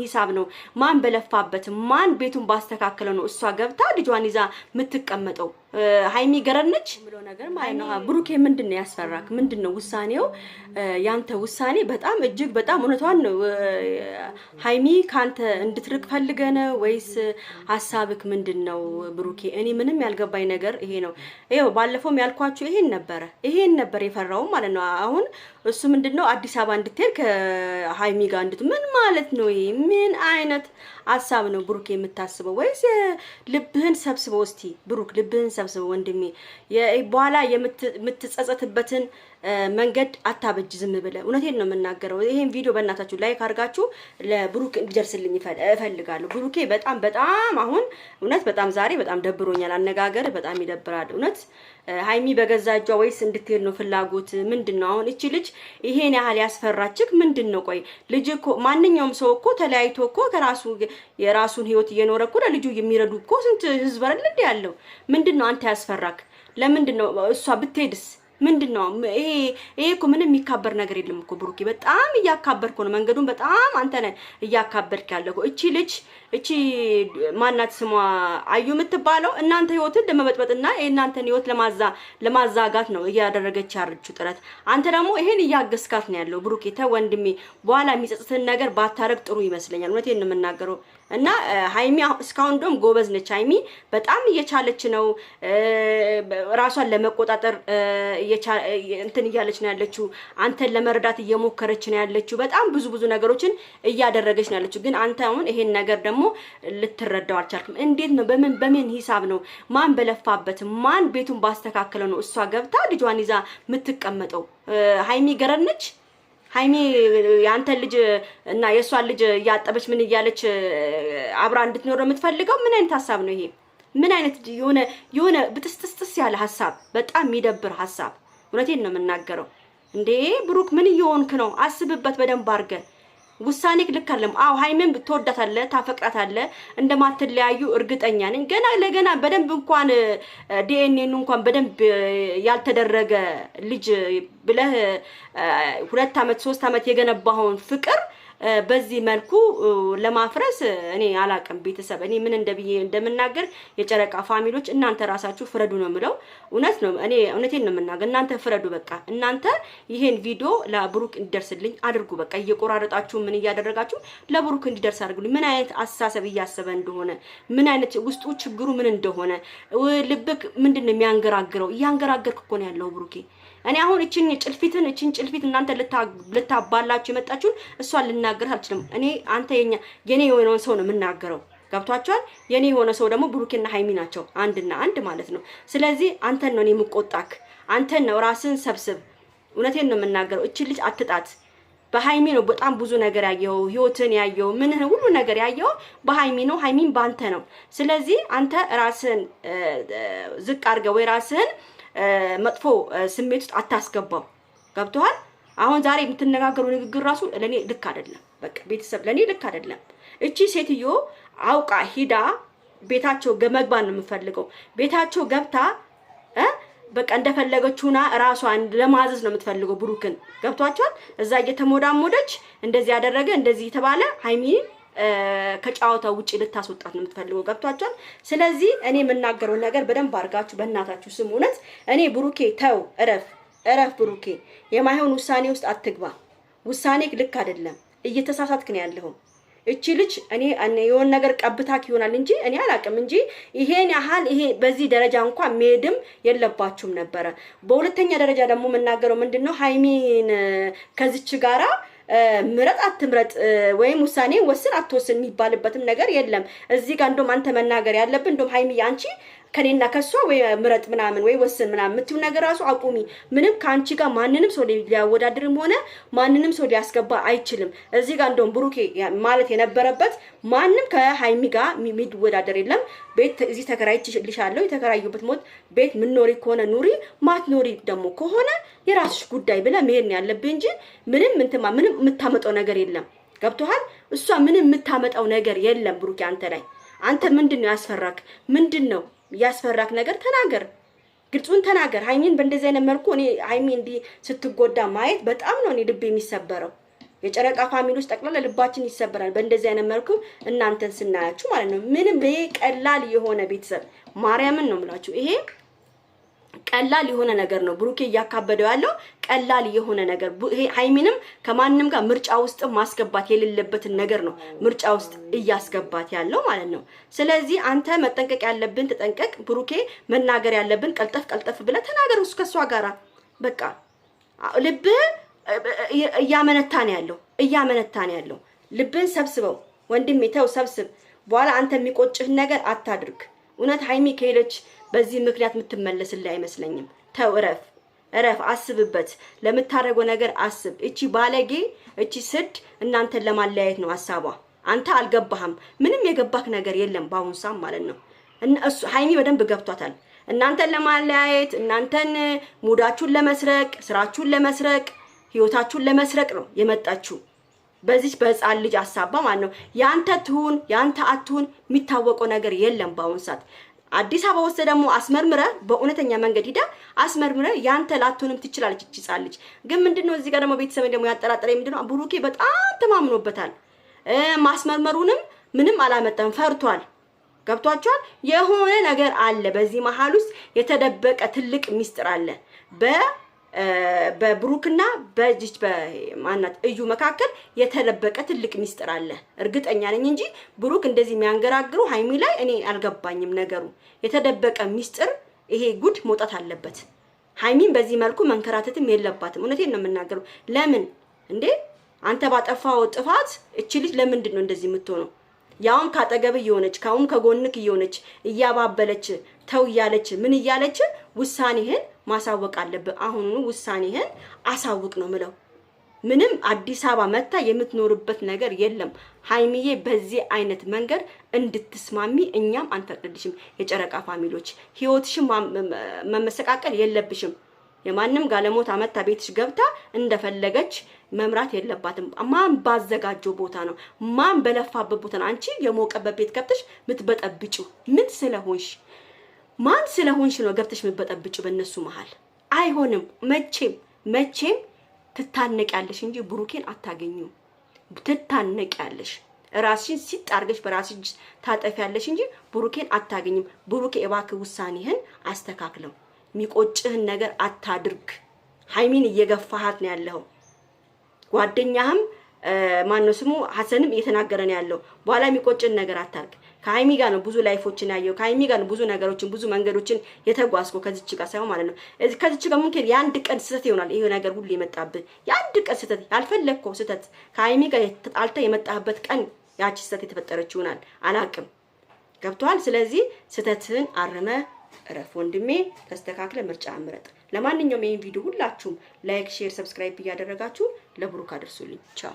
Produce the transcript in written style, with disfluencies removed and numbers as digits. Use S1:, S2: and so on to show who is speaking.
S1: ሂሳብ ነው ማን በለፋበት ማን ቤቱን ባስተካከለው ነው እሷ ገብታ ልጇን ይዛ የምትቀመጠው? ሃይሚ ገረነች ብሎ ነገር ማለት ነው። ብሩኬ ምንድነው ያስፈራክ? ምንድነው ውሳኔው? ያንተ ውሳኔ በጣም እጅግ በጣም እውነቷን ነው። ሃይሚ ካንተ እንድትርቅ ፈልገህ ነው ወይስ ሐሳብክ ምንድነው? ብሩኬ እኔ ምንም ያልገባኝ ነገር ይሄ ነው። ይሄው ባለፈውም ያልኳችሁ ይሄን ነበር የፈራው ማለት ነው። አሁን እሱ ምንድነው አዲስ አበባ እንድትሄድ ከሃይሚ ጋር ምን ማለት ነው? ይሄ ምን አይነት ሐሳብ ነው ብሩኬ የምታስበው? ወይስ ልብህን ሰብስበው እስቲ ብሩክ ልብህን ሰብስበው ወንድሜ። በኋላ የምትጸጸትበትን መንገድ አታበጅ ዝም ብለህ። እውነቴን ነው የምናገረው። ይሄን ቪዲዮ በእናታችሁ ላይክ አድርጋችሁ ለብሩክ እንዲደርስልኝ እፈልጋለሁ። ብሩኬ በጣም አሁን እውነት በጣም ዛሬ በጣም ደብሮኛል። አነጋገር በጣም ይደብራል እውነት። ሃይሚ በገዛ እጇ ወይስ እንድትሄድ ነው ፍላጎት? ምንድነው አሁን እቺ ልጅ ይሄን ያህል ያስፈራችክ ምንድነው? ቆይ ልጅ እኮ ማንኛውም ሰው እኮ ተለያይቶ እኮ ከራሱ የራሱን ህይወት እየኖረ እኮ ለልጁ የሚረዱ እኮ ስንት ህዝብ አይደል እንዴ ያለው? ምንድነው አንተ ያስፈራክ? ለምንድነው እሷ ብትሄድስ? ምንድነው ይሄ እኮ ምንም የሚካበር ነገር የለም እኮ ብሩኬ። በጣም እያካበርኩ ነው መንገዱን። በጣም አንተ ነህ እያካበርክ ያለው። እቺ ልጅ እቺ ማናት ስሟ አዩ የምትባለው እናንተ ህይወትን ለመበጥበጥና እናንተን ህይወት ለማዛጋት ነው እያደረገች ያረችው ጥረት። አንተ ደግሞ ይሄን እያገስካት ነው ያለው ብሩኬ። ተወንድሜ በኋላ የሚጸጽትን ነገር ባታረግ ጥሩ ይመስለኛል። እውነቴን ነው የምናገረው። እና ሃይሚ እስካሁን ደም ጎበዝ ነች። ሃይሚ በጣም እየቻለች ነው ራሷን ለመቆጣጠር እንትን እያለች ነው ያለችው። አንተን ለመረዳት እየሞከረች ነው ያለችው። በጣም ብዙ ነገሮችን እያደረገች ነው ያለችው። ግን አንተ አሁን ይሄን ነገር ደግሞ ልትረዳው አልቻልክም። እንዴት ነው በምን ሂሳብ ነው ማን በለፋበት ማን ቤቱን ባስተካከለው ነው እሷ ገብታ ልጇን ይዛ የምትቀመጠው? ሃይሚ ገረነች። ሃይሚ ያንተ ልጅ እና የሷን ልጅ ያጠበች ምን እያለች አብራ እንድትኖር የምትፈልገው? ምን አይነት ሐሳብ ነው ይሄ? ምን አይነት የሆነ ብጥስጥስ ያለ ሐሳብ፣ በጣም የሚደብር ሐሳብ። እውነቴን ነው የምናገረው። እንዴ ብሩክ ምን እየሆንክ ነው? አስብበት በደንብ አድርገህ። ውሳኔክ ልክ አይደለም። አዎ ሃይሚን ትወዳታለህ፣ ታፈቅራታለህ፣ እንደማትለያዩ እርግጠኛ ነኝ። ገና ለገና በደንብ እንኳን ዲኤንኤን እንኳን በደንብ ያልተደረገ ልጅ ብለህ 2 አመት 3 አመት የገነባውን ፍቅር በዚህ መልኩ ለማፍረስ እኔ አላቀም። ቤተሰብ እኔ ምን እንደምናገር የጨረቃ ፋሚሊዎች እናንተ ራሳችሁ ፍረዱ ነው የምለው። እውነት ነው። እኔ እውነቴን ነው የምናገር። እናንተ ፍረዱ በቃ። እናንተ ይሄን ቪዲዮ ለብሩክ እንዲደርስልኝ አድርጉ። በቃ እየቆራረጣችሁ ምን እያደረጋችሁ ለብሩክ እንዲደርስ አድርጉልኝ። ምን አይነት አስተሳሰብ እያሰበ እንደሆነ፣ ምን አይነት ውስጡ ችግሩ ምን እንደሆነ፣ ልብክ ምንድነው የሚያንገራግረው? እያንገራገርክ እኮ ነው ያለው ብሩኬ። እኔ አሁን እቺን ጭልፊት እናንተ ልታባላችሁ የመጣችሁን እሷን ልናገር አልችልም። እኔ አንተ የኔ የሆነውን ሰው ነው የምናገረው። ገብቷችኋል? የኔ የሆነ ሰው ደግሞ ብሩኬና ሃይሚ ናቸው፣ አንድና አንድ ማለት ነው። ስለዚህ አንተን ነው እኔ የምቆጣክ፣ አንተን ነው። ራስን ሰብስብ። እውነቴን ነው የምናገረው። እቺ ልጅ አትጣት። በሃይሚ ነው በጣም ብዙ ነገር ያየው፣ ህይወትን ያየው፣ ምን ሁሉ ነገር ያየው በሃይሚ ነው። ሃይሚን ባንተ ነው። ስለዚህ አንተ ራስን ዝቅ አድርገህ ወይ ራስን መጥፎ ስሜት ውስጥ አታስገባው። ገብቷል? አሁን ዛሬ የምትነጋገሩ ንግግር ራሱ ለኔ ልክ አይደለም። በቃ ቤተሰብ ለኔ ልክ አይደለም። እቺ ሴትዮ አውቃ ሂዳ ቤታቸው መግባት ነው የምፈልገው። ቤታቸው ገብታ በቃ እንደፈለገችውና ራሷን ለማዘዝ ነው የምትፈልገው ብሩክን። ገብቷቸዋል? እዛ እየተሞዳሞደች እንደዚህ ያደረገ እንደዚህ የተባለ ሃይሚ ከጫውታ ውጪ ልታስወጣት ነው የምትፈልገው። ገብቷቸዋል? ስለዚህ እኔ የምናገረው ነገር በደንብ አድርጋችሁ በእናታችሁ ስሙ። እውነት እኔ ብሩኬ ተው፣ እረፍ ብሩኬ። የማይሆን ውሳኔ ውስጥ አትግባ። ውሳኔ ልክ አይደለም። እየተሳሳትክ ነው ያለው። እቺ ልጅ እኔ የሆነ ነገር ቀብታክ ይሆናል እንጂ እኔ አላቅም እንጂ ይሄን ያህል ይሄ በዚህ ደረጃ እንኳን መሄድም የለባችሁም ነበረ። በሁለተኛ ደረጃ ደግሞ የምናገረው ምንድነው ሃይሚን ከዚች ጋራ ምረጥ አትምረጥ ወይም ውሳኔ ወስን አትወስን የሚባልበትም ነገር የለም። እዚህ ጋር እንደውም አንተ መናገር ያለብን እንደውም ሃይሚ አንቺ ከኔና ከሷ ወይ ምረጥ ምናምን ወይ ወስን ምናምን የምትይው ነገር ራሱ አቁሚ። ምንም ካንቺ ጋር ማንንም ሰው ሊያወዳድርም ሆነ ማንንም ሰው ሊያስገባ አይችልም። እዚህ ጋር እንደውም ብሩኬ ማለት የነበረበት ማንንም ከሃይሚ ጋር የሚወዳደር የለም። ቤት እዚህ ተከራይቼልሻለሁ፣ የተከራዩበት ሞት ቤት ምን ኖሪ ከሆነ ኑሪ፣ ማትኖሪ ደግሞ ከሆነ የራስሽ ጉዳይ ብለህ መሄድ ነው ያለብህ እንጂ ምንም የምታመጣው ነገር የለም። ገብቶሃል? እሷ ምንም የምታመጣው ነገር የለም ብሩኬ አንተ ላይ። አንተ ምንድነው ያስፈራክ? ምንድነው ያስፈራክ ነገር ተናገር፣ ግልጹን ተናገር። ሃይሚን በእንደዚህ አይነት መልኩ እኔ ሃይሚ እንዲህ ስትጎዳ ማየት በጣም ነው እኔ ልብ የሚሰበረው። የጨረቃ ፋሚሊዎች ጠቅላላ ልባችን ይሰበራል በእንደዚህ አይነት መልኩ እናንተን ስናያችሁ ማለት ነው። ምንም በቀላል የሆነ ቤተሰብ ማርያምን ነው የምላችሁ ይሄ ቀላል የሆነ ነገር ነው። ብሩኬ እያካበደው ያለው ቀላል የሆነ ነገር ሃይሚንም ከማንንም ጋር ምርጫ ውስጥ ማስገባት የሌለበትን ነገር ነው ምርጫ ውስጥ እያስገባት ያለው ማለት ነው። ስለዚህ አንተ መጠንቀቅ ያለብን ተጠንቀቅ። ብሩኬ መናገር ያለብን ቀልጠፍ ብለህ ተናገር። እሱ ከሷ ጋራ በቃ ልብ እያመነታ ነው ያለው ልብን ሰብስበው ወንድሜ ተው ሰብስብ። በኋላ አንተ የሚቆጭህን ነገር አታድርግ። እውነት ሃይሚ ከሄደች በዚህ ምክንያት የምትመለስልህ አይመስለኝም። ተው እረፍ አስብበት። ለምታረገው ነገር አስብ። እቺ ባለጌ እቺ ስድ እናንተን ለማለያየት ነው ሐሳቧ። አንተ አልገባህም። ምንም የገባክ ነገር የለም ባሁን ሰዓት ማለት ነው። እሱ ሃይሚ በደንብ ገብቷታል። እናንተን ለማለያየት እናንተን ሙዳችሁን ለመስረቅ ስራችሁን ለመስረቅ ህይወታችሁን ለመስረቅ ነው የመጣችሁ በዚህ በህፃን ልጅ ሐሳባ ማለት ነው። ያንተ ትሁን ያንተ አትሁን የሚታወቀው ነገር የለም ባሁን ሰዓት። አዲስ አበባ ወስደ ደግሞ አስመርምረ በእውነተኛ መንገድ ሂዳ አስመርምረ ያንተ ላትሆንም ትችላለች እቺ ህፃን ልጅ። ግን ምንድነው እዚህ ጋር ደግሞ ቤተሰብ ደግሞ ያጠራጠረኝ ምንድነው ብሩኬ በጣም ተማምኖበታል። ማስመርመሩንም ምንም አላመጣም ፈርቷል። ገብቷቸዋል። የሆነ ነገር አለ በዚህ መሃል ውስጥ የተደበቀ ትልቅ ሚስጥር አለ በብሩክና በጂች በማናት እዩ መካከል የተደበቀ ትልቅ ሚስጥር አለ። እርግጠኛ ነኝ እንጂ ብሩክ እንደዚህ የሚያንገራግሩ ሃይሚ ላይ እኔ አልገባኝም ነገሩ። የተደበቀ ሚስጥር ይሄ ጉድ መውጣት አለበት። ሃይሚን በዚህ መልኩ መንከራተትም የለባትም። እውነቴን ነው የምናገረው። ለምን እንዴ አንተ ባጠፋው ጥፋት እቺ ልጅ ለምንድን ነው እንደዚህ የምትሆነው? ያውም ካጠገብ እየሆነች ካውም ከጎንክ እየሆነች እያባበለች ተው እያለች ምን እያለች ውሳኔህን ማሳወቅ አለብህ። አሁኑኑ ውሳኔህን አሳውቅ ነው ምለው። ምንም አዲስ አበባ መታ የምትኖርበት ነገር የለም። ሃይሚዬ በዚህ አይነት መንገድ እንድትስማሚ እኛም አንፈቅድልሽም። የጨረቃ ፋሚሊዎች ህይወትሽም መመሰቃቀል የለብሽም። የማንም ጋለሞት አመታ ቤትሽ ገብታ እንደፈለገች መምራት የለባትም። ማን ባዘጋጀው ቦታ ነው ማን በለፋበት ቦታ ነው አንቺ የሞቀበት ቤት ገብተሽ ምትበጠብጪው? ምን ስለሆንሽ ማን ስለሆንሽ ነው ገብተሽ ምትበጠብጪው በእነሱ መሃል? አይሆንም። መቼም ትታነቂያለሽ እንጂ ብሩኬን አታገኙ። ትታነቂያለሽ ራስሽን ሲጣርገሽ በራስሽ ታጠፊያለሽ እንጂ ብሩኬን አታገኝም። ብሩኬ እባክህ ውሳኔህን አስተካክለው። ሚቆጭህን ነገር አታድርግ። ሃይሚን እየገፋሃት ነው ያለው። ጓደኛህም ማነው ስሙ ሐሰንም እየተናገረ ነው ያለው። በኋላ የሚቆጭን ነገር አታርግ። ከሃይሚ ጋር ነው ብዙ ላይፎችን ያየው። ከሃይሚ ጋር ነው ብዙ ነገሮችን ብዙ መንገዶችን የተጓዝኩ ከዚች ጋር ሳይሆን ማለት ነው። ከዚች ጋር ሙሉ የአንድ ቀን ስህተት ይሆናል ይሄ ነገር ሁሉ የመጣብህ የአንድ ቀን ስህተት ያልፈለግከው ስህተት ከሃይሚ ጋር ተጣልተ የመጣህበት ቀን ያቺ ስህተት የተፈጠረች ይሆናል። አላቅም። ገብቷል። ስለዚህ ስህተትህን አርመ እረፍ ወንድሜ። ተስተካክለ ምርጫ አምረጥ። ለማንኛውም ይሄን ቪዲዮ ሁላችሁም ላይክ፣ ሼር፣ ሰብስክራይብ እያደረጋችሁ ለብሩክ አድርሱልኝ። ቻው